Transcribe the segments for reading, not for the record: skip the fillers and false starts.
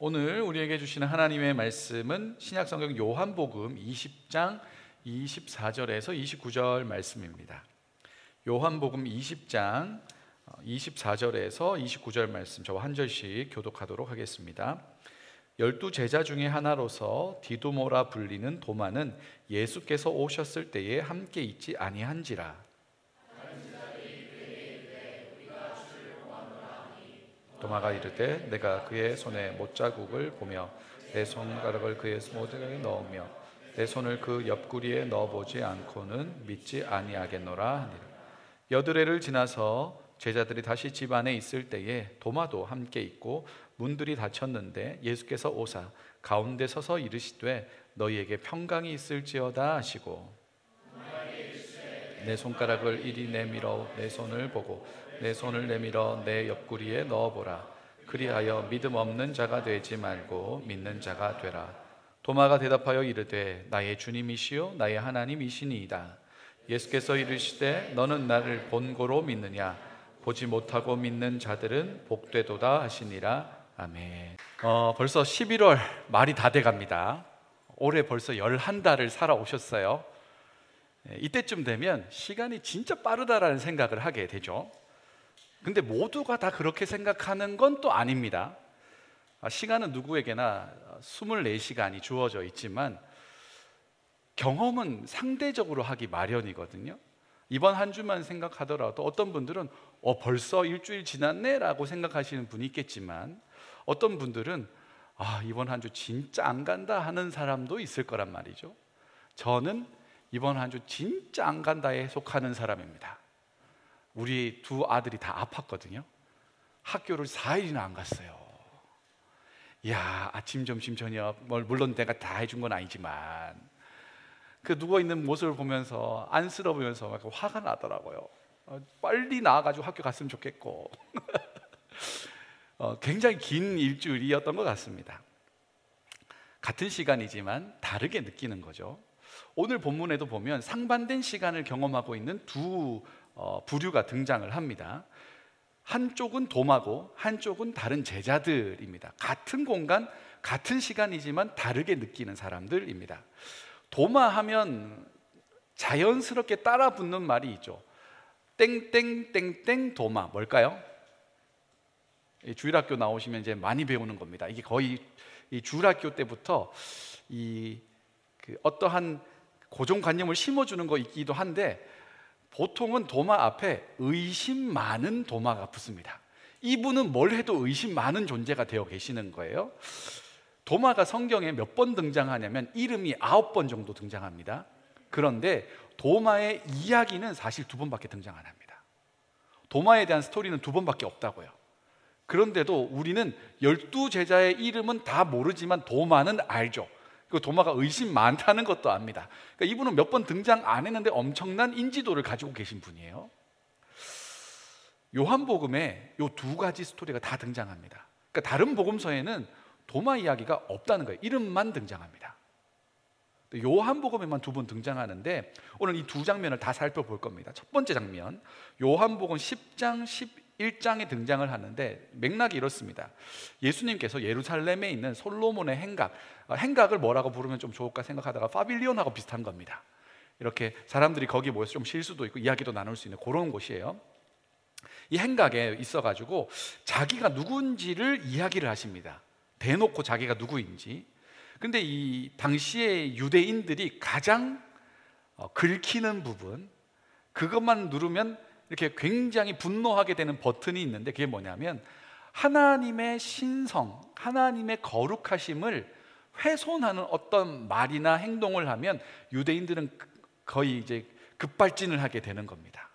오늘 우리에게 주시는 하나님의 말씀은 신약성경 요한복음 20장 24절에서 29절 말씀입니다. 요한복음 20장 24절에서 29절 말씀, 저와 한 절씩 교독하도록 하겠습니다. 12 제자 중에 하나로서 디두모라 불리는 도마는 예수께서 오셨을 때에 함께 있지 아니한지라. 도마가 이르되 내가 그의 손에 못자국을 보며 내 손가락을 그의 못자국에 넣으며 내 손을 그 옆구리에 넣어보지 않고는 믿지 아니하겠노라 하니라. 여드레를 지나서 제자들이 다시 집 안에 있을 때에 도마도 함께 있고 문들이 닫혔는데 예수께서 오사 가운데 서서 이르시되 너희에게 평강이 있을지어다 하시고 내 손가락을 이리 내밀어 내 손을 보고 내 손을 내밀어 내 옆구리에 넣어보라. 그리하여 믿음 없는 자가 되지 말고 믿는 자가 되라. 도마가 대답하여 이르되 나의 주님이시요 나의 하나님이시니이다. 예수께서 이르시되 너는 나를 본고로 믿느냐? 보지 못하고 믿는 자들은 복되도다 하시니라. 아멘. 벌써 11월 말이 다 돼갑니다. 올해 벌써 11달을 살아오셨어요. 이때쯤 되면 시간이 진짜 빠르다라는 생각을 하게 되죠. 근데 모두가 다 그렇게 생각하는 건 또 아닙니다. 시간은 누구에게나 24시간이 주어져 있지만 경험은 상대적으로 하기 마련이거든요. 이번 한 주만 생각하더라도 어떤 분들은 벌써 일주일 지났네 라고 생각하시는 분이 있겠지만 어떤 분들은 이번 한 주 진짜 안 간다 하는 사람도 있을 거란 말이죠. 저는 이번 한 주 진짜 안 간다에 속하는 사람입니다. 우리 두 아들이 다 아팠거든요. 학교를 4일이나 안 갔어요. 아침, 점심, 저녁 물론 내가 다 해준 건 아니지만 그 누워있는 모습을 보면서 안쓰러우면서 막 화가 나더라고요. 빨리 나와가지고 학교 갔으면 좋겠고 굉장히 긴 일주일이었던 것 같습니다. 같은 시간이지만 다르게 느끼는 거죠. 오늘 본문에도 보면 상반된 시간을 경험하고 있는 두 부류가 등장을 합니다. 한쪽은 도마고 한쪽은 다른 제자들입니다. 같은 공간, 같은 시간이지만 다르게 느끼는 사람들입니다. 도마 하면 자연스럽게 따라 붙는 말이 있죠. 땡땡땡땡 도마. 뭘까요? 주일학교 나오시면 이제 많이 배우는 겁니다. 이게 거의 이 주일학교 때부터 어떠한 고정관념을 심어주는 거 있기도 한데 보통은 도마 앞에 의심 많은 도마가 붙습니다. 이분은 뭘 해도 의심 많은 존재가 되어 계시는 거예요. 도마가 성경에 몇 번 등장하냐면 이름이 9번 정도 등장합니다. 그런데 도마의 이야기는 사실 2번밖에 등장 안 합니다. 도마에 대한 스토리는 2번밖에 없다고요. 그런데도 우리는 12제자의 이름은 다 모르지만 도마는 알죠. 그 도마가 의심 많다는 것도 압니다. 그러니까 이분은 몇 번 등장 안 했는데 엄청난 인지도를 가지고 계신 분이에요. 요한복음에 이 2가지 스토리가 다 등장합니다. 그러니까 다른 복음서에는 도마 이야기가 없다는 거예요. 이름만 등장합니다. 요한복음에만 2번 등장하는데 오늘 이 2장면을 다 살펴볼 겁니다. 첫 번째 장면, 요한복음 10장 11장에 등장을 하는데 맥락이 이렇습니다. 예수님께서 예루살렘에 있는 솔로몬의 행각을 뭐라고 부르면 좀 좋을까 생각하다가 파빌리온하고 비슷한 겁니다. 이렇게 사람들이 거기 모여서 좀 쉴 수도 있고 이야기도 나눌 수 있는 그런 곳이에요. 이 행각에 있어가지고 자기가 누군지를 이야기를 하십니다. 대놓고 자기가 누구인지. 근데 이 당시의 유대인들이 가장 긁히는 부분, 그것만 누르면 이렇게 굉장히 분노하게 되는 버튼이 있는데 그게 뭐냐면 하나님의 신성, 하나님의 거룩하심을 훼손하는 어떤 말이나 행동을 하면 유대인들은 거의 이제 급발진을 하게 되는 겁니다.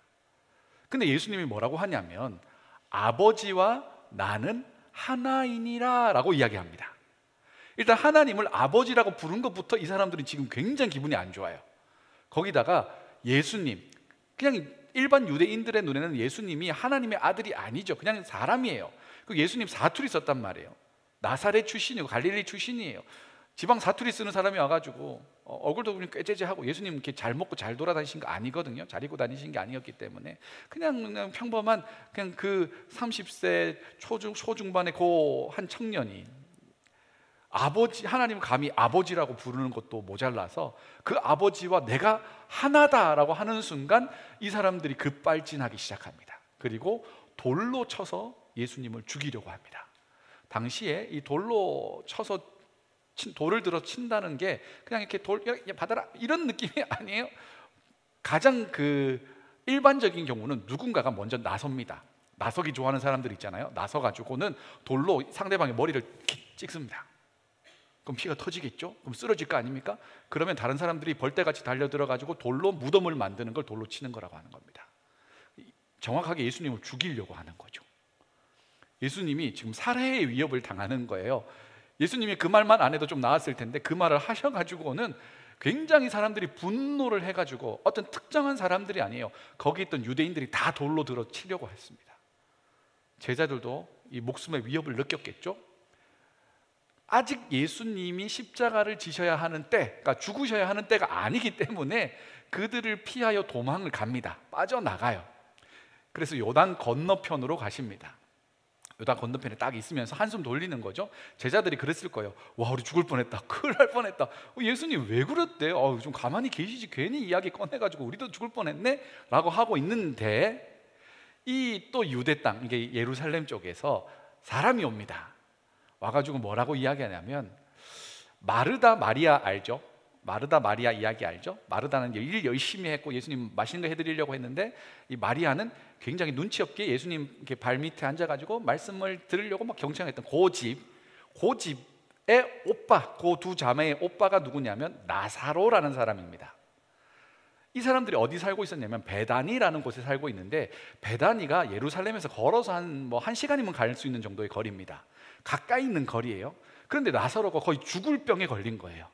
근데 예수님이 뭐라고 하냐면 아버지와 나는 하나이니라 라고 이야기합니다. 일단 하나님을 아버지라고 부른 것부터 이 사람들은 지금 굉장히 기분이 안 좋아요. 거기다가 예수님, 그냥 일반 유대인들의 눈에는 예수님이 하나님의 아들이 아니죠. 그냥 사람이에요. 그 예수님 사투리 썼단 말이에요. 나사렛 출신이고 갈릴리 출신이에요. 지방 사투리 쓰는 사람이 와가지고 얼굴도 보면 꾀죄죄하고 예수님 이렇게 잘 먹고 잘 돌아다니신 거 아니거든요. 잘 입고 다니신 게 아니었기 때문에 그냥 평범한 그냥 그 30세 초중반의 그 한 청년이 아버지, 하나님 감히 아버지라고 부르는 것도 모자라서 그 아버지와 내가 하나다라고 하는 순간 이 사람들이 급발진하기 시작합니다. 그리고 돌로 쳐서 예수님을 죽이려고 합니다. 당시에 이 돌로 쳐서 돌을 들어 친다는 게 그냥 이렇게 돌 받아라 이런 느낌이 아니에요. 가장 일반적인 경우는 누군가가 먼저 나섭니다. 나서기 좋아하는 사람들 있잖아요. 나서 가지고는 돌로 상대방의 머리를 찍습니다. 그럼 피가 터지겠죠? 그럼 쓰러질 거 아닙니까? 그러면 다른 사람들이 벌떼같이 달려들어 가지고 돌로 무덤을 만드는 걸 돌로 치는 거라고 하는 겁니다. 정확하게 예수님을 죽이려고 하는 거죠. 예수님이 지금 살해의 위협을 당하는 거예요. 예수님이 그 말만 안 해도 좀 나았을 텐데 그 말을 하셔가지고는 굉장히 사람들이 분노를 해가지고 어떤 특정한 사람들이 아니에요. 거기 있던 유대인들이 다 돌로 들어 치려고 했습니다. 제자들도 이 목숨의 위협을 느꼈겠죠. 아직 예수님이 십자가를 지셔야 하는 때, 그러니까 죽으셔야 하는 때가 아니기 때문에 그들을 피하여 도망을 갑니다. 빠져나가요. 그래서 요단 건너편으로 가십니다. 요단 건너편에 딱 있으면서 한숨 돌리는 거죠. 제자들이 그랬을 거예요. 와, 우리 죽을 뻔했다. 큰일 날 뻔했다. 예수님 왜 그랬대? 좀 가만히 계시지. 괜히 이야기 꺼내가지고 우리도 죽을 뻔했네? 라고 하고 있는데 이 또 유대 땅, 이게 예루살렘 쪽에서 사람이 옵니다. 와가지고 뭐라고 이야기하냐면 마르다 마리아 알죠? 마르다 마리아 이야기 알죠? 마르다는 일 열심히 했고 예수님 맛있는 거 해드리려고 했는데 이 마리아는 굉장히 눈치 없게 예수님 이렇게 발 밑에 앉아가지고 말씀을 들으려고 막 경청했던 그 집의 오빠, 그 두 자매의 오빠가 누구냐면 나사로라는 사람입니다. 이 사람들이 어디 살고 있었냐면 베다니라는 곳에 살고 있는데 베다니가 예루살렘에서 걸어서 한 1시간이면 갈 수 있는 정도의 거리입니다. 가까이 있는 거리예요. 그런데 나사로가 거의 죽을 병에 걸린 거예요.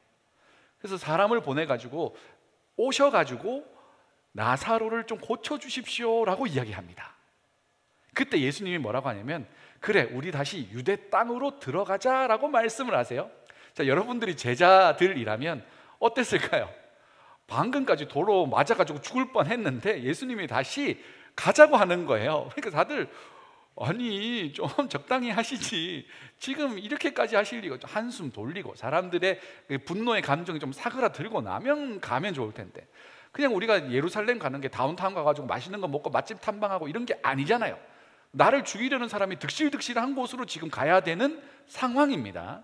그래서 사람을 보내가지고 오셔가지고 나사로를 좀 고쳐주십시오 라고 이야기합니다. 그때 예수님이 뭐라고 하냐면 그래, 우리 다시 유대 땅으로 들어가자라고 말씀을 하세요. 자, 여러분들이 제자들이라면 어땠을까요? 방금까지 도로 맞아가지고 죽을 뻔했는데 예수님이 다시 가자고 하는 거예요. 그러니까 다들 아니 좀 적당히 하시지, 지금 이렇게까지 하실 리가, 한숨 돌리고 사람들의 분노의 감정이 좀 사그라들고 나면 가면 좋을 텐데 그냥 우리가 예루살렘 가는 게 다운타운 가가지고 맛있는 거 먹고 맛집 탐방하고 이런 게 아니잖아요. 나를 죽이려는 사람이 득실득실한 곳으로 지금 가야 되는 상황입니다.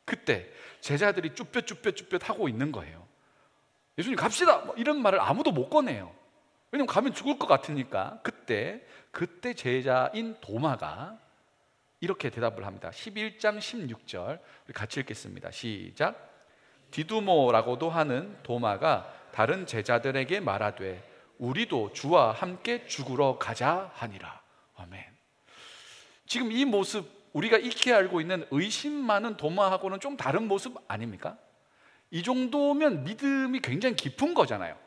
그때 제자들이 쭈뼛쭈뼛쭈뼛 하고 있는 거예요. 예수님 갑시다! 이런 말을 아무도 못 꺼내요. 왜냐면 가면 죽을 것 같으니까. 그때 제자인 도마가 이렇게 대답을 합니다. 11장 16절 우리 같이 읽겠습니다. 시작. 디두모라고도 하는 도마가 다른 제자들에게 말하되 우리도 주와 함께 죽으러 가자 하니라. 아멘. 지금 이 모습, 우리가 익히 알고 있는 의심 많은 도마하고는 좀 다른 모습 아닙니까? 이 정도면 믿음이 굉장히 깊은 거잖아요.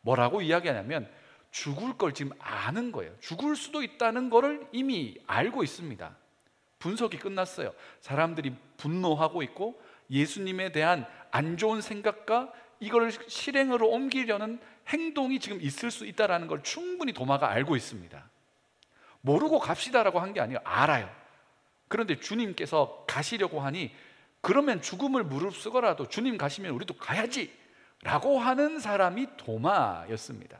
뭐라고 이야기하냐면 죽을 걸 지금 아는 거예요. 죽을 수도 있다는 거를 이미 알고 있습니다. 분석이 끝났어요. 사람들이 분노하고 있고 예수님에 대한 안 좋은 생각과 이걸 실행으로 옮기려는 행동이 지금 있을 수 있다는 걸 충분히 도마가 알고 있습니다. 모르고 갑시다라고 한 게 아니에요. 알아요. 그런데 주님께서 가시려고 하니 그러면 죽음을 무릅쓰고라도 주님 가시면 우리도 가야지 라고 하는 사람이 도마였습니다.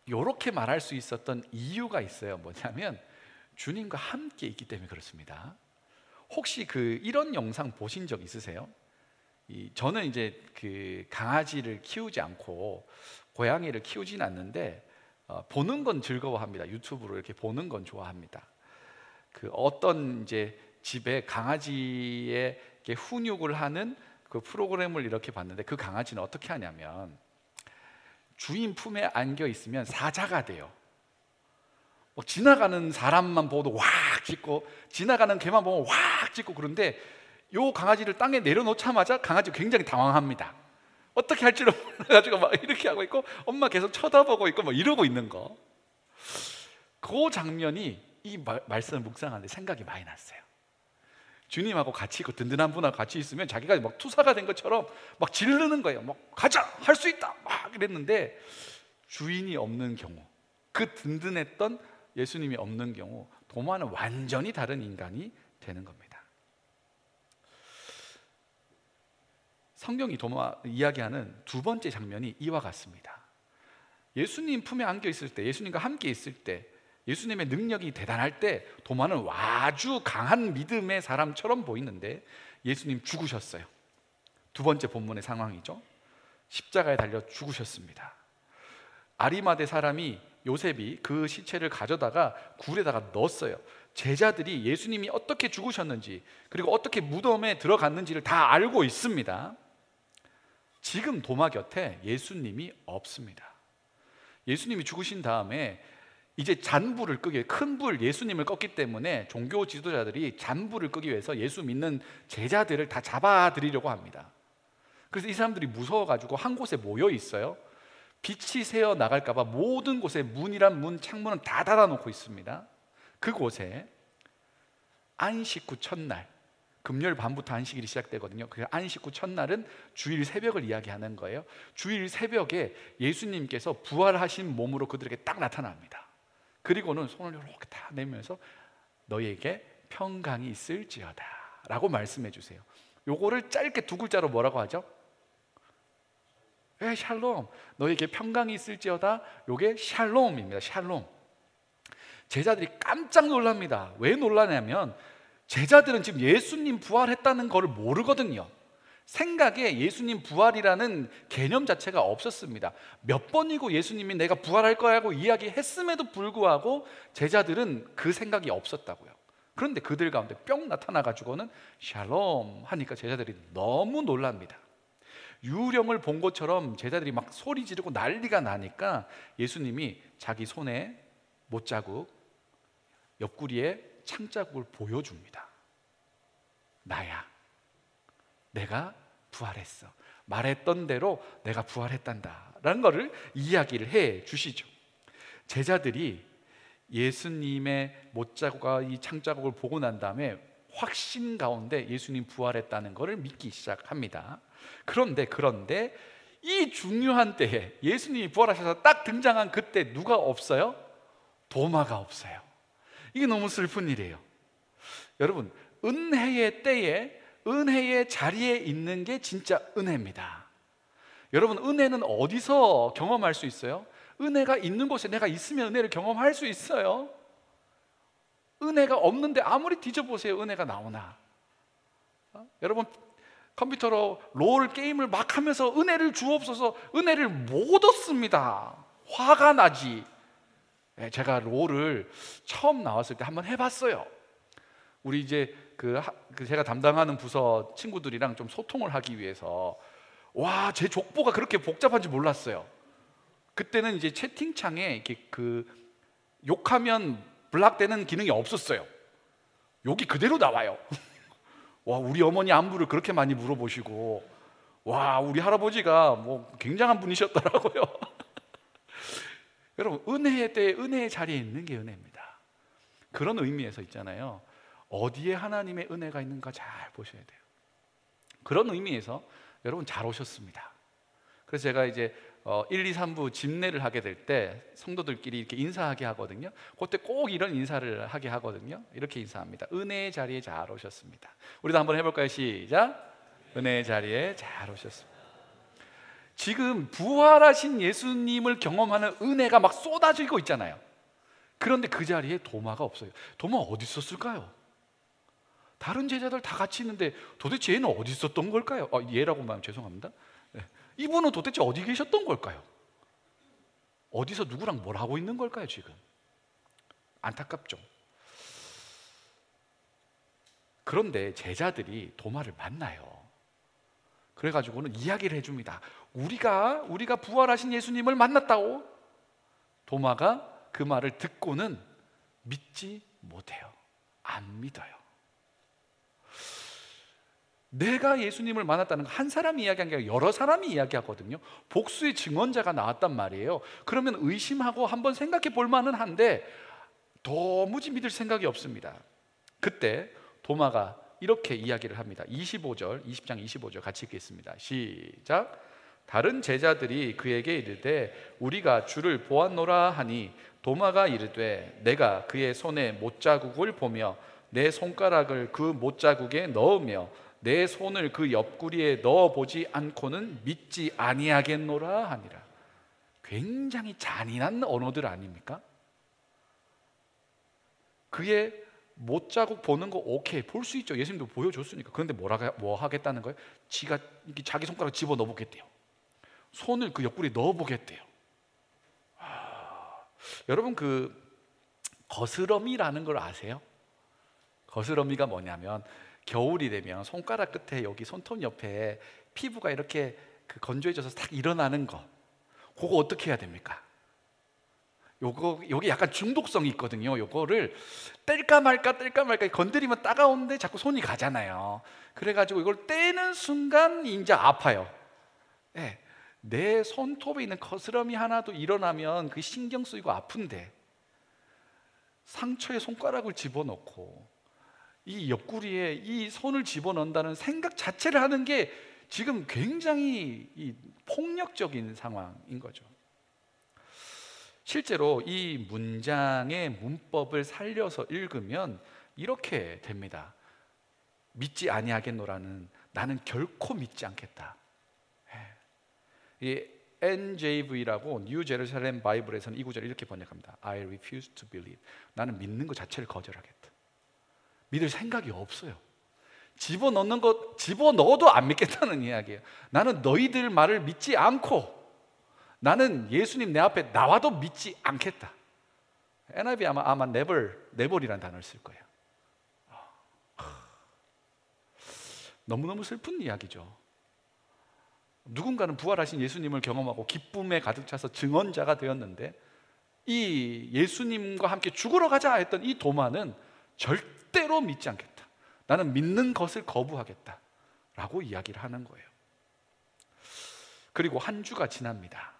이렇게 말할 수 있었던 이유가 있어요. 뭐냐면 주님과 함께 있기 때문에 그렇습니다. 혹시 이런 영상 보신 적 있으세요? 저는 이제 강아지를 키우지 않고 고양이를 키우진 않는데 보는 건 즐거워합니다. 유튜브로 이렇게 보는 건 좋아합니다. 어떤 이제 집에 강아지에 훈육을 하는 그 프로그램을 이렇게 봤는데 그 강아지는 어떻게 하냐면 주인 품에 안겨 있으면 사자가 돼요. 지나가는 사람만 보도 확 짖고 지나가는 개만 보면 확 짖고 그런데 요 강아지를 땅에 내려놓자마자 강아지가 굉장히 당황합니다. 어떻게 할지를 몰라가지고 막 이렇게 하고 있고 엄마 계속 쳐다보고 있고 막 이러고 있는 거. 그 장면이 이 말씀을 묵상하는데 생각이 많이 났어요. 주님하고 같이 있고 든든한 분하고 같이 있으면 자기가 막 투사가 된 것처럼 막 지르는 거예요. 막 가자! 할 수 있다! 막 이랬는데 주인이 없는 경우, 그 든든했던 예수님이 없는 경우 도마는 완전히 다른 인간이 되는 겁니다. 성경이 도마 이야기하는 두 번째 장면이 이와 같습니다. 예수님 품에 안겨 있을 때, 예수님과 함께 있을 때, 예수님의 능력이 대단할 때 도마는 아주 강한 믿음의 사람처럼 보이는데 예수님 죽으셨어요. 두 번째 본문의 상황이죠. 십자가에 달려 죽으셨습니다. 아리마대 사람이 요셉이 그 시체를 가져다가 굴에다가 넣었어요. 제자들이 예수님이 어떻게 죽으셨는지 그리고 어떻게 무덤에 들어갔는지를 다 알고 있습니다. 지금 도마 곁에 예수님이 없습니다. 예수님이 죽으신 다음에 이제 잔불을 끄기 위해, 큰 불, 예수님을 껐기 때문에 종교 지도자들이 잔불을 끄기 위해서 예수 믿는 제자들을 다 잡아들이려고 합니다. 그래서 이 사람들이 무서워가지고 한 곳에 모여 있어요. 빛이 새어 나갈까 봐 모든 곳에 문이란 문, 창문은 다 닫아놓고 있습니다. 그곳에 안식 후 첫날, 금요일 밤부터 안식일이 시작되거든요. 그 안식 후 첫날은 주일 새벽을 이야기하는 거예요. 주일 새벽에 예수님께서 부활하신 몸으로 그들에게 딱 나타납니다. 그리고는 손을 이렇게 다 내밀면서 너희에게 평강이 있을지어다 라고 말씀해 주세요. 요거를 짧게 두 글자로 뭐라고 하죠? 샬롬. 너희에게 평강이 있을지어다. 요게 샬롬입니다. 샬롬. 제자들이 깜짝 놀랍니다. 왜 놀라냐면 제자들은 지금 예수님 부활했다는 것을 모르거든요. 생각에 예수님 부활이라는 개념 자체가 없었습니다. 몇 번이고 예수님이 내가 부활할 거야 하고 이야기했음에도 불구하고 제자들은 그 생각이 없었다고요. 그런데 그들 가운데 뿅 나타나가지고는 샬롬 하니까 제자들이 너무 놀랍니다. 유령을 본 것처럼 제자들이 막 소리 지르고 난리가 나니까 예수님이 자기 손에 못자국, 옆구리에 창자국을 보여줍니다. 나야. 내가 부활했어. 말했던 대로 내가 부활했단다 라는 것을 이야기를 해 주시죠. 제자들이 예수님의 못자국과 이 창자국을 보고 난 다음에 확신 가운데 예수님 부활했다는 것을 믿기 시작합니다. 그런데 이 중요한 때에 예수님이 부활하셔서 딱 등장한 그때 누가 없어요? 도마가 없어요. 이게 너무 슬픈 일이에요. 여러분, 은혜의 때에, 은혜의 자리에 있는 게 진짜 은혜입니다. 여러분, 은혜는 어디서 경험할 수 있어요? 은혜가 있는 곳에 내가 있으면 은혜를 경험할 수 있어요. 은혜가 없는데 아무리 뒤져보세요, 은혜가 나오나? 여러분, 컴퓨터로 롤 게임을 막 하면서 은혜를 주옵소서, 은혜를 못 얻습니다. 화가 나지. 제가 롤을 처음 나왔을 때 한번 해봤어요. 우리 이제 제가 담당하는 부서 친구들이랑 좀 소통을 하기 위해서, 와, 제 족보가 그렇게 복잡한지 몰랐어요. 그때는 이제 채팅창에 이렇게 욕하면 블락되는 기능이 없었어요. 욕이 그대로 나와요. 와, 우리 어머니 안부를 그렇게 많이 물어보시고, 와, 우리 할아버지가 뭐 굉장한 분이셨더라고요. 여러분, 은혜의 때에 은혜의 자리에 있는 게 은혜입니다. 그런 의미에서 있잖아요. 어디에 하나님의 은혜가 있는가 잘 보셔야 돼요. 그런 의미에서 여러분 잘 오셨습니다. 그래서 제가 이제 1, 2, 3부 집례를 하게 될 때 성도들끼리 이렇게 인사하게 하거든요. 그때 꼭 이런 인사를 하게 하거든요. 이렇게 인사합니다. 은혜의 자리에 잘 오셨습니다. 우리도 한번 해볼까요? 시작. 은혜의 자리에 잘 오셨습니다. 지금 부활하신 예수님을 경험하는 은혜가 막 쏟아지고 있잖아요. 그런데 그 자리에 도마가 없어요. 도마 어디 있었을까요? 다른 제자들 다 같이 있는데 도대체 얘는 어디 있었던 걸까요? 얘라고 말하면 죄송합니다. 이분은 도대체 어디 계셨던 걸까요? 어디서 누구랑 뭘 하고 있는 걸까요 지금? 안타깝죠. 그런데 제자들이 도마를 만나요. 그래가지고는 이야기를 해줍니다. 우리가 부활하신 예수님을 만났다고. 도마가 그 말을 듣고는 믿지 못해요. 안 믿어요. 내가 예수님을 만났다는 건 한 사람이 이야기한 게 아니라 여러 사람이 이야기하거든요. 복수의 증언자가 나왔단 말이에요. 그러면 의심하고 한번 생각해 볼 만은 한데 도무지 믿을 생각이 없습니다. 그때 도마가 이렇게 이야기를 합니다. 20장 25절 같이 읽겠습니다. 시작. 다른 제자들이 그에게 이르되 우리가 주를 보았노라 하니 도마가 이르되 내가 그의 손에 못자국을 보며 내 손가락을 그 못자국에 넣으며 내 손을 그 옆구리에 넣어보지 않고는 믿지 아니하겠노라 하니라. 굉장히 잔인한 언어들 아닙니까? 그의 못자국 보는 거 오케이, 볼 수 있죠. 예수님도 보여줬으니까. 그런데 뭐 하겠다는 거예요? 지가 자기 손가락 집어 넣어보겠대요. 손을 그 옆구리에 넣어보겠대요. 여러분, 그 거스러미라는 걸 아세요? 거스러미가 뭐냐면 겨울이 되면 손가락 끝에 여기 손톱 옆에 피부가 이렇게 그 건조해져서 딱 일어나는 거, 그거 어떻게 해야 됩니까? 여기 약간 중독성이 있거든요. 요거를 뗄까 말까 건드리면 따가운데 자꾸 손이 가잖아요. 그래가지고 이걸 떼는 순간 이제 아파요. 네. 내 손톱에 있는 거스러미 하나도 일어나면 그 신경 쓰이고 아픈데, 상처에 손가락을 집어넣고 이 옆구리에 이 손을 집어넣는다는 생각 자체를 하는 게 지금 굉장히 이 폭력적인 상황인 거죠. 실제로 이 문장의 문법을 살려서 읽으면 이렇게 됩니다. 믿지 아니하겠노라는, 나는 결코 믿지 않겠다. 이 NJV라고 뉴 제루살렘 바이블에서는 이 구절을 이렇게 번역합니다. I refuse to believe. 나는 믿는 것 자체를 거절하겠다. 믿을 생각이 없어요. 집어넣어도 안 믿겠다는 이야기예요. 나는 너희들 말을 믿지 않고, 나는 예수님 내 앞에 나와도 믿지 않겠다. NIV 아마 never이라는 단어를 쓸 거예요. 너무너무 슬픈 이야기죠. 누군가는 부활하신 예수님을 경험하고 기쁨에 가득 차서 증언자가 되었는데, 이 예수님과 함께 죽으러 가자 했던 이 도마는 절대로 믿지 않겠다. 나는 믿는 것을 거부하겠다 라고 이야기를 하는 거예요. 그리고 한 주가 지납니다.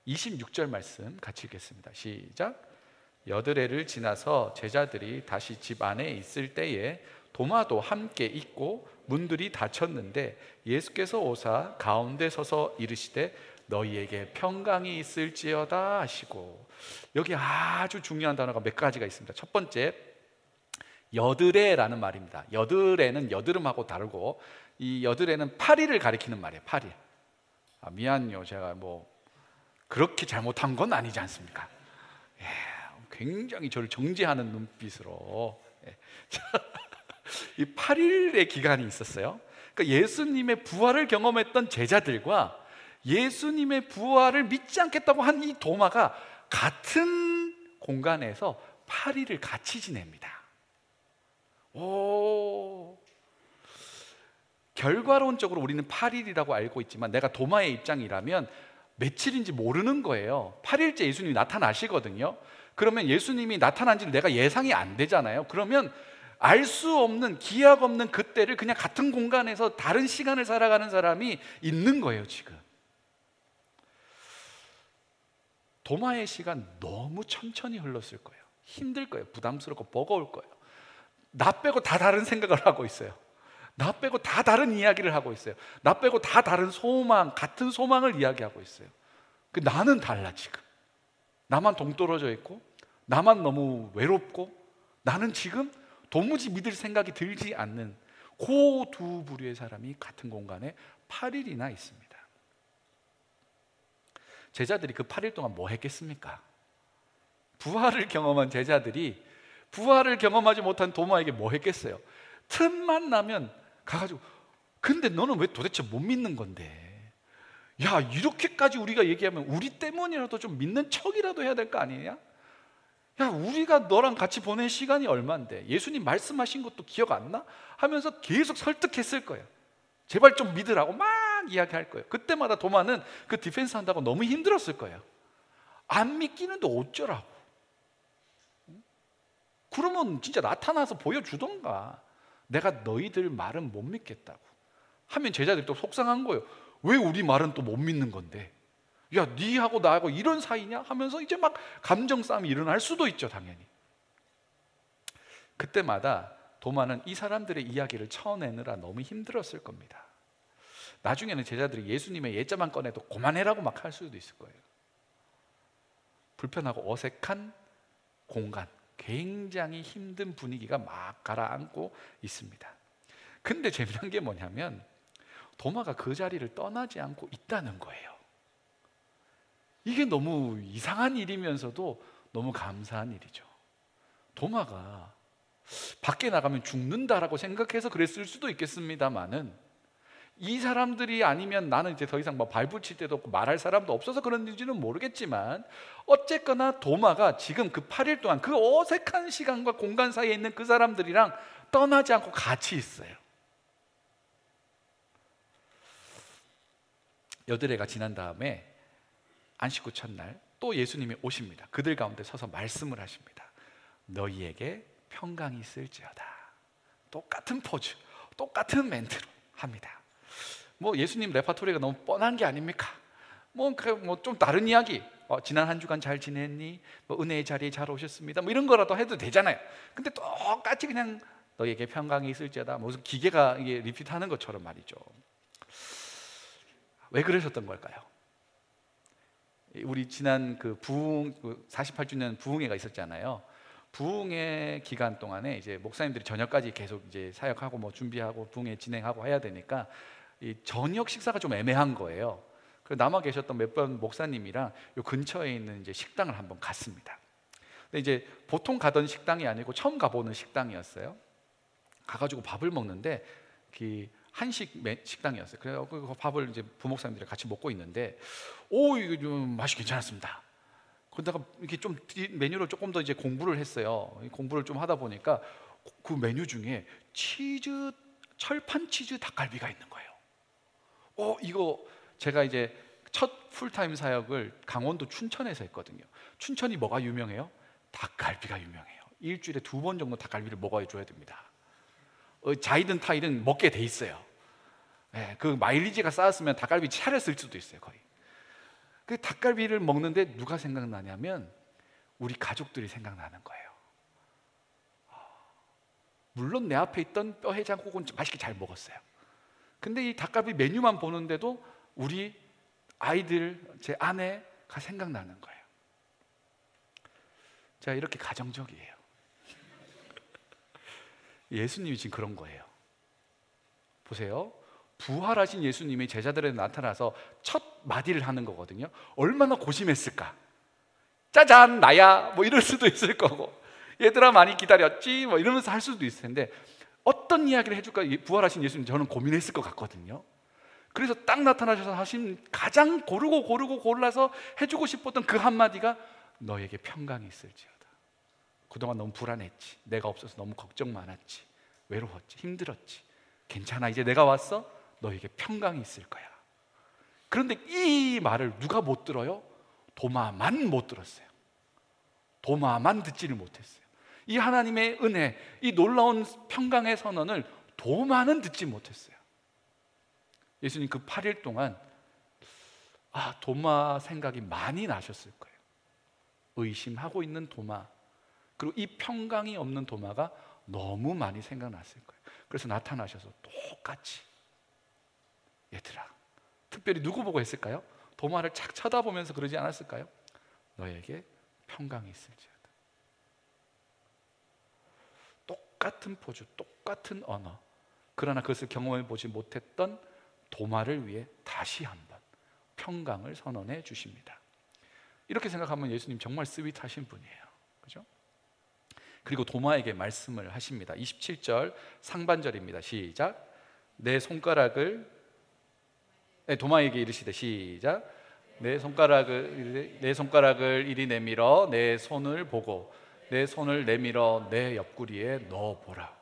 26절 말씀 같이 읽겠습니다. 시작. 여드레를 지나서 제자들이 다시 집 안에 있을 때에 도마도 함께 있고 문들이 닫혔는데 예수께서 오사 가운데 서서 이르시되 너희에게 평강이 있을지어다 하시고, 여기 아주 중요한 단어가 몇 가지가 있습니다. 첫 번째, 여드레라는 말입니다. 여드레는 여드름하고 다르고, 이 여드레는 파리를 가리키는 말이에요. 파리. 미안요, 제가 뭐 그렇게 잘못한 건 아니지 않습니까? 굉장히 저를 정죄하는 눈빛으로. 이 8일의 기간이 있었어요. 그러니까 예수님의 부활을 경험했던 제자들과 예수님의 부활을 믿지 않겠다고 한 이 도마가 같은 공간에서 8일을 같이 지냅니다. 결과론적으로 우리는 8일이라고 알고 있지만, 내가 도마의 입장이라면 며칠인지 모르는 거예요. 8일째 예수님이 나타나시거든요. 그러면 예수님이 나타난 지 내가 예상이 안 되잖아요. 그러면 알 수 없는, 기약 없는 그때를 그냥 같은 공간에서 다른 시간을 살아가는 사람이 있는 거예요. 지금 도마의 시간 너무 천천히 흘렀을 거예요. 힘들 거예요. 부담스럽고 버거울 거예요. 나 빼고 다 다른 생각을 하고 있어요. 나 빼고 다 다른 이야기를 하고 있어요. 나 빼고 다 다른 소망, 같은 소망을 이야기하고 있어요. 나는 달라. 지금 나만 동떨어져 있고, 나만 너무 외롭고, 나는 지금 도무지 믿을 생각이 들지 않는 그 두 부류의 사람이 같은 공간에 8일이나 있습니다. 제자들이 그 8일 동안 뭐 했겠습니까? 부활을 경험한 제자들이 부활을 경험하지 못한 도마에게 뭐 했겠어요? 틈만 나면 가가지고, 근데 너는 왜 도대체 못 믿는 건데? 야, 이렇게까지 우리가 얘기하면 우리 때문이라도 좀 믿는 척이라도 해야 될 거 아니냐? 야, 우리가 너랑 같이 보낸 시간이 얼만데 예수님 말씀하신 것도 기억 안 나? 하면서 계속 설득했을 거예요. 제발 좀 믿으라고 막 이야기할 거예요. 그때마다 도마는 그 디펜스 한다고 너무 힘들었을 거예요. 안 믿기는데 어쩌라고. 그러면 진짜 나타나서 보여주던가. 내가 너희들 말은 못 믿겠다고 하면 제자들이 또 속상한 거예요. 왜 우리 말은 또 못 믿는 건데? 야, 니하고 나하고 이런 사이냐? 하면서 이제 막 감정 싸움이 일어날 수도 있죠. 당연히. 그때마다 도마는 이 사람들의 이야기를 쳐내느라 너무 힘들었을 겁니다. 나중에는 제자들이 예수님의 예자만 꺼내도 그만해라고 막 할 수도 있을 거예요. 불편하고 어색한 공간, 굉장히 힘든 분위기가 막 가라앉고 있습니다. 근데 재미난 게 뭐냐면 도마가 그 자리를 떠나지 않고 있다는 거예요. 이게 너무 이상한 일이면서도 너무 감사한 일이죠. 도마가 밖에 나가면 죽는다라고 생각해서 그랬을 수도 있겠습니다만은, 이 사람들이 아니면 나는 이제 더 이상 뭐 발붙일 데도 없고 말할 사람도 없어서 그런지는 모르겠지만, 어쨌거나 도마가 지금 그 8일 동안 그 어색한 시간과 공간 사이에 있는 그 사람들이랑 떠나지 않고 같이 있어요. 여드레가 지난 다음에 안식 후 첫날 또 예수님이 오십니다. 그들 가운데 서서 말씀을 하십니다. 너희에게 평강이 있을지어다. 똑같은 포즈, 똑같은 멘트로 합니다. 뭐 예수님 레파토리가 너무 뻔한 게 아닙니까? 뭐 좀 다른 이야기, 지난 한 주간 잘 지냈니? 뭐 은혜의 자리에 잘 오셨습니다. 뭐 이런 거라도 해도 되잖아요. 근데 똑같이 그냥 너희에게 평강이 있을지어다, 무슨 기계가 이게 리피트하는 것처럼 말이죠. 왜 그러셨던 걸까요? 우리 지난 그 부흥 48주년 부흥회가 있었잖아요. 부흥회 기간 동안에 이제 목사님들이 저녁까지 계속 이제 사역하고 뭐 준비하고 부흥회 진행하고 해야 되니까 이 저녁 식사가 좀 애매한 거예요. 그래서 남아 계셨던 몇 번 목사님이랑 요 근처에 있는 이제 식당을 한번 갔습니다. 근데 이제 보통 가던 식당이 아니고 처음 가보는 식당이었어요. 가가지고 밥을 먹는데 그 한식 식당이었어요. 그래서 그 밥을 이제 부목사님들이 같이 먹고 있는데, 이거 좀 맛이 괜찮았습니다. 그러다가 이렇게 좀 메뉴를 조금 더 이제 공부를 했어요. 공부를 좀 하다 보니까 그 메뉴 중에 철판 치즈 닭갈비가 있는 거예요. 이거 제가 이제 첫 풀타임 사역을 강원도 춘천에서 했거든요. 춘천이 뭐가 유명해요? 닭갈비가 유명해요. 일주일에 2번 정도 닭갈비를 먹어줘야 됩니다. 자이든 타이든 먹게 돼 있어요. 네, 그 마일리지가 쌓았으면 닭갈비 차렸을 수도 있어요. 거의. 그 닭갈비를 먹는데 누가 생각나냐면 우리 가족들이 생각나는 거예요. 물론 내 앞에 있던 뼈 해장국은 맛있게 잘 먹었어요. 근데 이 닭갈비 메뉴만 보는데도 우리 아이들, 제 아내가 생각나는 거예요. 제가 이렇게 가정적이에요. 예수님이 지금 그런 거예요. 보세요. 부활하신 예수님이 제자들에게 나타나서 첫 마디를 하는 거거든요. 얼마나 고심했을까? 짜잔, 나야. 뭐 이럴 수도 있을 거고, 얘들아 많이 기다렸지? 뭐 이러면서 할 수도 있을 텐데, 어떤 이야기를 해줄까? 부활하신 예수님, 저는 고민했을 것 같거든요. 그래서 딱 나타나셔서 하신 가장 고르고 골라서 해주고 싶었던 그 한마디가 너에게 평강이 있을지어다. 그동안 너무 불안했지, 내가 없어서 너무 걱정 많았지, 외로웠지, 힘들었지, 괜찮아, 이제 내가 왔어, 너에게 평강이 있을 거야. 그런데 이 말을 누가 못 들어요? 도마만 못 들었어요. 도마만 듣지를 못했어요. 이 하나님의 은혜, 이 놀라운 평강의 선언을 도마는 듣지 못했어요. 예수님 그 8일 동안 도마 생각이 많이 나셨을 거예요. 의심하고 있는 도마, 그리고 이 평강이 없는 도마가 너무 많이 생각났을 거예요. 그래서 나타나셔서 똑같이, 얘들아, 특별히 누구 보고 했을까요? 도마를 착 쳐다보면서 그러지 않았을까요? 너에게 평강이 있을지어다. 똑같은 포즈, 똑같은 언어, 그러나 그것을 경험해 보지 못했던 도마를 위해 다시 한번 평강을 선언해 주십니다. 이렇게 생각하면 예수님 정말 스윗하신 분이에요. 그죠? 그리고 도마에게 말씀을 하십니다. 27절 상반절입니다. 시작. 내 손가락을, 도마에게 이르시되, 시작. 내 손가락을 이리 내밀어 내 손을 보고 내 손을 내밀어 내 옆구리에 넣어보라.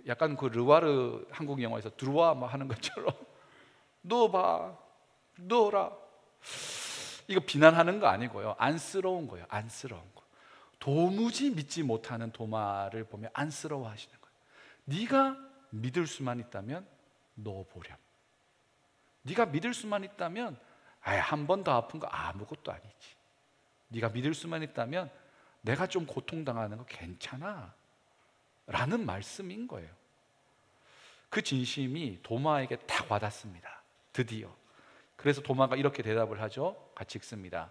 약간 그 르와르 한국 영화에서 드루아 뭐 하는 것처럼 넣어봐, 넣어라. 이거 비난하는 거 아니고요, 안쓰러운 거예요. 안쓰러운 거. 도무지 믿지 못하는 도마를 보며 안쓰러워하시는 거예요. 네가 믿을 수만 있다면 넣어보렴. 네가 믿을 수만 있다면 한 번 더 아픈 거 아무것도 아니지. 네가 믿을 수만 있다면 내가 좀 고통당하는 거 괜찮아 라는 말씀인 거예요. 그 진심이 도마에게 딱 와닿습니다. 드디어. 그래서 도마가 이렇게 대답을 하죠. 같이 읽습니다.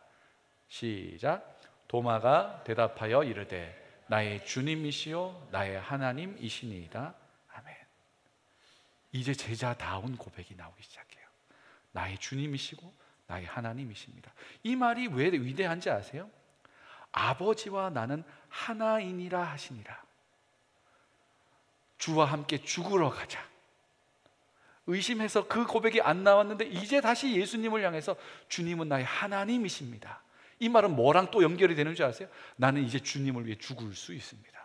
시작. 도마가 대답하여 이르되 나의 주님이시요 나의 하나님이시니이다. 아멘. 이제 제자다운 고백이 나오기 시작해요. 나의 주님이시고 나의 하나님이십니다. 이 말이 왜 위대한지 아세요? 아버지와 나는 하나이니라 하시니라. 주와 함께 죽으러 가자. 의심해서 그 고백이 안 나왔는데 이제 다시 예수님을 향해서 주님은 나의 하나님이십니다. 이 말은 뭐랑 또 연결이 되는 줄 아세요? 나는 이제 주님을 위해 죽을 수 있습니다.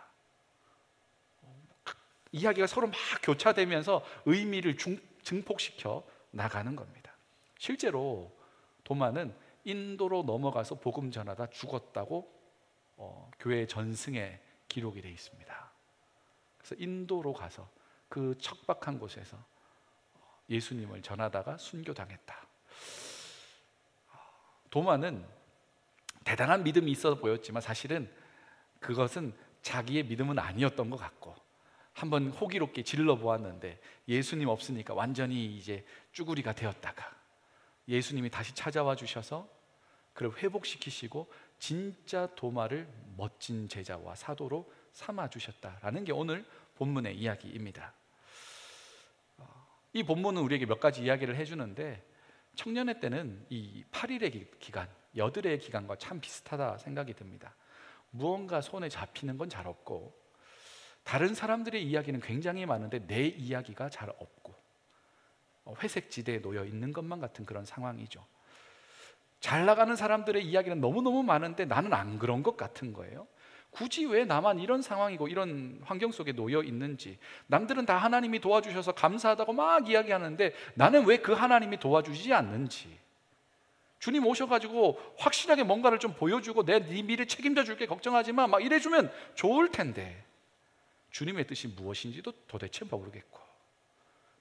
이야기가 서로 막 교차되면서 의미를 증폭시켜 나가는 겁니다. 실제로 도마는 인도로 넘어가서 복음 전하다 죽었다고 교회 전승에 기록이 되어 있습니다. 그래서 인도로 가서 그 척박한 곳에서 예수님을 전하다가 순교당했다. 도마는 대단한 믿음이 있어 보였지만 사실은 그것은 자기의 믿음은 아니었던 것 같고, 한번 호기롭게 질러 보았는데 예수님 없으니까 완전히 이제 쭈구리가 되었다가 예수님이 다시 찾아와 주셔서 그를 회복시키시고 진짜 도마를 멋진 제자와 사도로 삼아 주셨다라는 게 오늘 본문의 이야기입니다. 이 본문은 우리에게 몇 가지 이야기를 해주는데, 청년회 때는 이 8일의 기간, 여드레의 기간과 참 비슷하다 생각이 듭니다. 무언가 손에 잡히는 건 잘 없고, 다른 사람들의 이야기는 굉장히 많은데 내 이야기가 잘 없고, 회색 지대에 놓여 있는 것만 같은 그런 상황이죠. 잘 나가는 사람들의 이야기는 너무너무 많은데 나는 안 그런 것 같은 거예요. 굳이 왜 나만 이런 상황이고 이런 환경 속에 놓여 있는지, 남들은 다 하나님이 도와주셔서 감사하다고 막 이야기하는데 나는 왜 그 하나님이 도와주지 않는지, 주님 오셔가지고 확실하게 뭔가를 좀 보여주고 내 네 미래 책임져 줄게 걱정하지 마 막 이래주면 좋을 텐데 주님의 뜻이 무엇인지도 도대체 모르겠고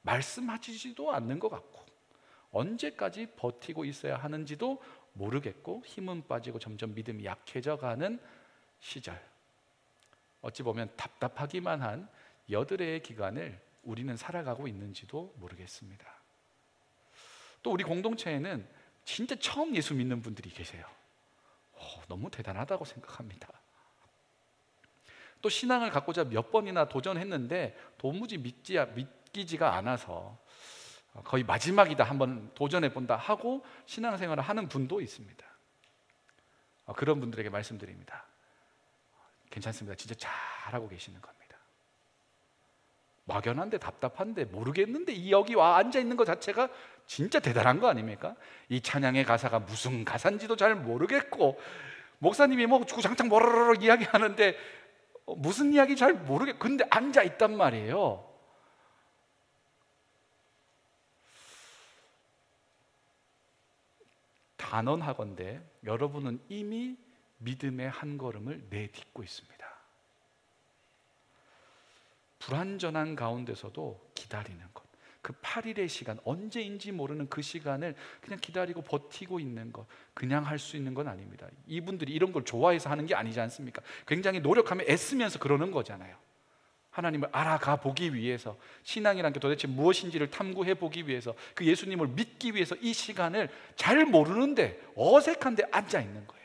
말씀하시지도 않는 것 같고 언제까지 버티고 있어야 하는지도 모르겠고 힘은 빠지고 점점 믿음이 약해져 가는 시절, 어찌 보면 답답하기만 한 여드레의 기간을 우리는 살아가고 있는지도 모르겠습니다. 또 우리 공동체에는 진짜 처음 예수 믿는 분들이 계세요. 너무 대단하다고 생각합니다. 또 신앙을 갖고자 몇 번이나 도전했는데 도무지 믿기지가 않아서 거의 마지막이다, 한번 도전해본다 하고 신앙생활을 하는 분도 있습니다. 그런 분들에게 말씀드립니다. 괜찮습니다. 진짜 잘하고 계시는 겁니다. 막연한데 답답한데 모르겠는데 여기 와 앉아있는 것 자체가 진짜 대단한 거 아닙니까? 이 찬양의 가사가 무슨 가사인지도 잘 모르겠고 목사님이 뭐 주구장창 뭐르르 이야기하는데 무슨 이야기 잘 모르겠고 근데 앉아있단 말이에요. 단언하건대 여러분은 이미 믿음의 한 걸음을 내딛고 있습니다. 불완전한 가운데서도 기다리는 것, 그 8일의 시간, 언제인지 모르는 그 시간을 그냥 기다리고 버티고 있는 것, 그냥 할 수 있는 건 아닙니다. 이분들이 이런 걸 좋아해서 하는 게 아니지 않습니까? 굉장히 노력하며 애쓰면서 그러는 거잖아요. 하나님을 알아가 보기 위해서, 신앙이란 게 도대체 무엇인지를 탐구해 보기 위해서, 그 예수님을 믿기 위해서 이 시간을 잘 모르는데 어색한데 앉아 있는 거예요.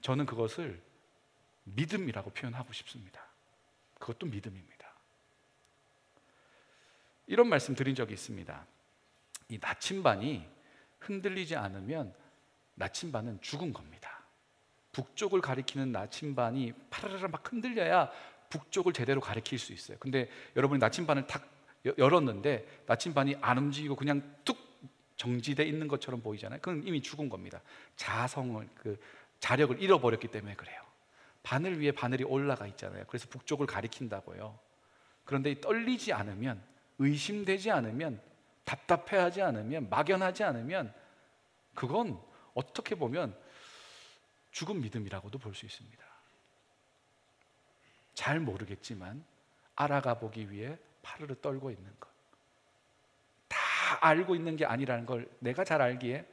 저는 그것을 믿음이라고 표현하고 싶습니다. 그것도 믿음입니다. 이런 말씀 드린 적이 있습니다. 이 나침반이 흔들리지 않으면 나침반은 죽은 겁니다. 북쪽을 가리키는 나침반이 파르르 막 흔들려야 북쪽을 제대로 가리킬 수 있어요. 근데 여러분이 나침반을 탁 열었는데 나침반이 안 움직이고 그냥 뚝 정지되어 있는 것처럼 보이잖아요. 그건 이미 죽은 겁니다. 자성을, 그 자력을 잃어버렸기 때문에 그래요. 바늘 위에 바늘이 올라가 있잖아요. 그래서 북쪽을 가리킨다고요. 그런데 떨리지 않으면, 의심되지 않으면, 답답해하지 않으면, 막연하지 않으면 그건 어떻게 보면 죽은 믿음이라고도 볼 수 있습니다. 잘 모르겠지만 알아가 보기 위해 파르르 떨고 있는 것, 다 알고 있는 게 아니라는 걸 내가 잘 알기에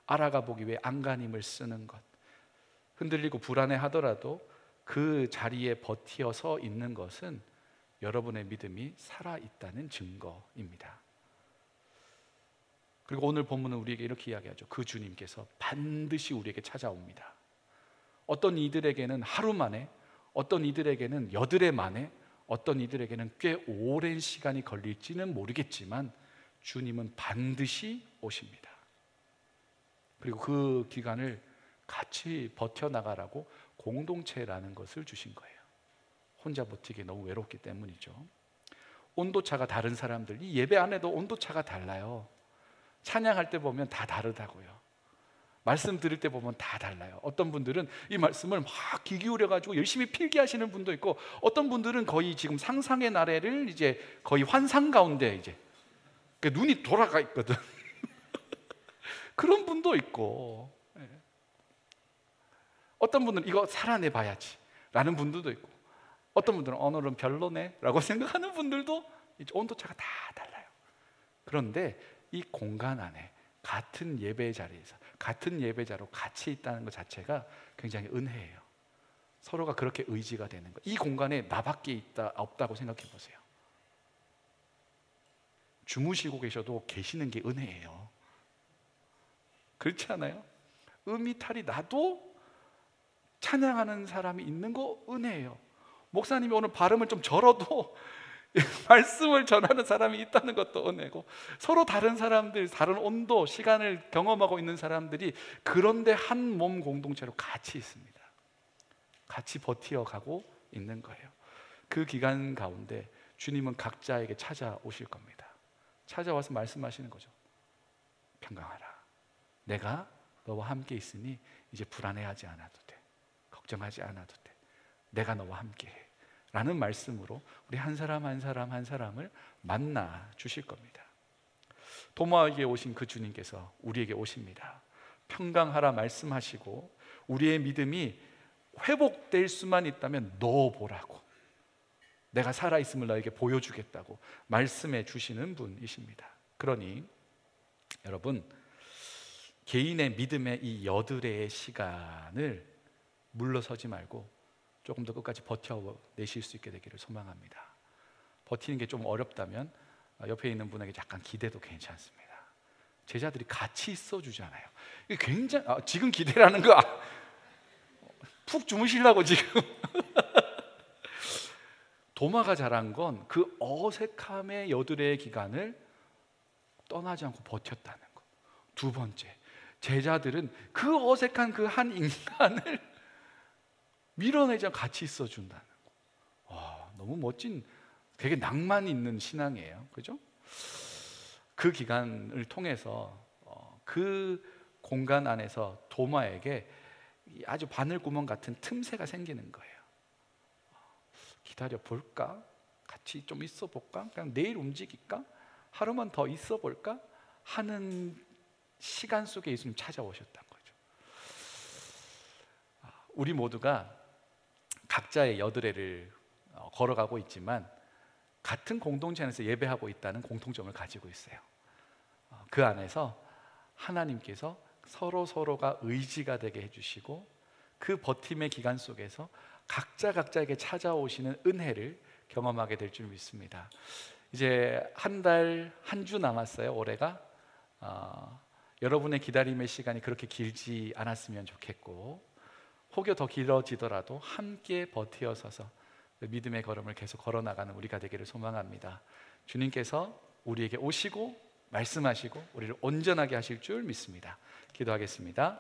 알아가 보기 위해 안간힘을 쓰는 것, 흔들리고 불안해하더라도 그 자리에 버티어서 있는 것은 여러분의 믿음이 살아있다는 증거입니다. 그리고 오늘 본문은 우리에게 이렇게 이야기하죠. 그 주님께서 반드시 우리에게 찾아옵니다. 어떤 이들에게는 하루 만에, 어떤 이들에게는 여드레 만에, 어떤 이들에게는 꽤 오랜 시간이 걸릴지는 모르겠지만 주님은 반드시 오십니다. 그리고 그 기간을 같이 버텨나가라고 공동체라는 것을 주신 거예요. 혼자 버티기 너무 외롭기 때문이죠. 온도차가 다른 사람들, 이 예배 안에도 온도차가 달라요. 찬양할 때 보면 다 다르다고요. 말씀 들을 때 보면 다 달라요. 어떤 분들은 이 말씀을 막 귀 기울여 가지고 열심히 필기하시는 분도 있고, 어떤 분들은 거의 지금 상상의 나래를 이제 거의 환상 가운데 이제 눈이 돌아가 있거든. 그런 분도 있고, 어떤 분들은 이거 살아내 봐야지 라는 분들도 있고, 어떤 분들은 오늘은 별로네 라고 생각하는 분들도 온도차가 다 달라요. 그런데 이 공간 안에 같은 예배 자리에서 같은 예배자로 같이 있다는 것 자체가 굉장히 은혜예요. 서로가 그렇게 의지가 되는 것. 이 공간에 나밖에 없다고 생각해 보세요. 주무시고 계셔도 계시는 게 은혜예요. 그렇지 않아요? 음이탈이 나도 찬양하는 사람이 있는 거 은혜예요. 목사님이 오늘 발음을 좀 절어도 말씀을 전하는 사람이 있다는 것도 은혜고, 서로 다른 사람들, 다른 온도, 시간을 경험하고 있는 사람들이 그런데 한 몸 공동체로 같이 있습니다. 같이 버티어가고 있는 거예요. 그 기간 가운데 주님은 각자에게 찾아오실 겁니다. 찾아와서 말씀하시는 거죠. 평강하라. 내가 너와 함께 있으니 이제 불안해하지 않아도 돼. 걱정하지 않아도 돼. 내가 너와 함께해 라는 말씀으로 우리 한 사람 한 사람 한 사람을 만나 주실 겁니다. 도마에게 오신 그 주님께서 우리에게 오십니다. 평강하라 말씀하시고, 우리의 믿음이 회복될 수만 있다면 넣어보라고, 내가 살아있음을 너에게 보여주겠다고 말씀해 주시는 분이십니다. 그러니 여러분, 개인의 믿음의 이 여드레의 시간을 물러서지 말고 조금 더 끝까지 버텨내실 수 있게 되기를 소망합니다. 버티는 게 좀 어렵다면 옆에 있는 분에게 약간 기대도 괜찮습니다. 제자들이 같이 있어주잖아요. 이게 굉장히 지금 기대라는 거 푹 주무시려고 지금. 도마가 잘한 건 그 어색함의 여드레의 기간을 떠나지 않고 버텼다는 거. 두 번째, 제자들은 그 어색한 그 한 인간을 밀어내지 않고 같이 있어준다는 거. 와, 너무 멋진, 되게 낭만 있는 신앙이에요. 그죠? 그 기간을 통해서 그 공간 안에서 도마에게 아주 바늘구멍 같은 틈새가 생기는 거예요. 기다려 볼까? 같이 좀 있어 볼까? 그냥 내일 움직일까? 하루만 더 있어 볼까? 하는 시간 속에 예수님 찾아오셨던 거죠. 우리 모두가 각자의 여드레를 걸어가고 있지만 같은 공동체 안에서 예배하고 있다는 공통점을 가지고 있어요. 그 안에서 하나님께서 서로가 의지가 되게 해주시고, 그 버팀의 기간 속에서 각자에게 찾아오시는 은혜를 경험하게 될 줄 믿습니다. 이제 한 달, 한 주 남았어요. 올해가 여러분의 기다림의 시간이 그렇게 길지 않았으면 좋겠고, 혹여 더 길어지더라도 함께 버티어 서서 믿음의 걸음을 계속 걸어나가는 우리가 되기를 소망합니다. 주님께서 우리에게 오시고 말씀하시고 우리를 온전하게 하실 줄 믿습니다. 기도하겠습니다.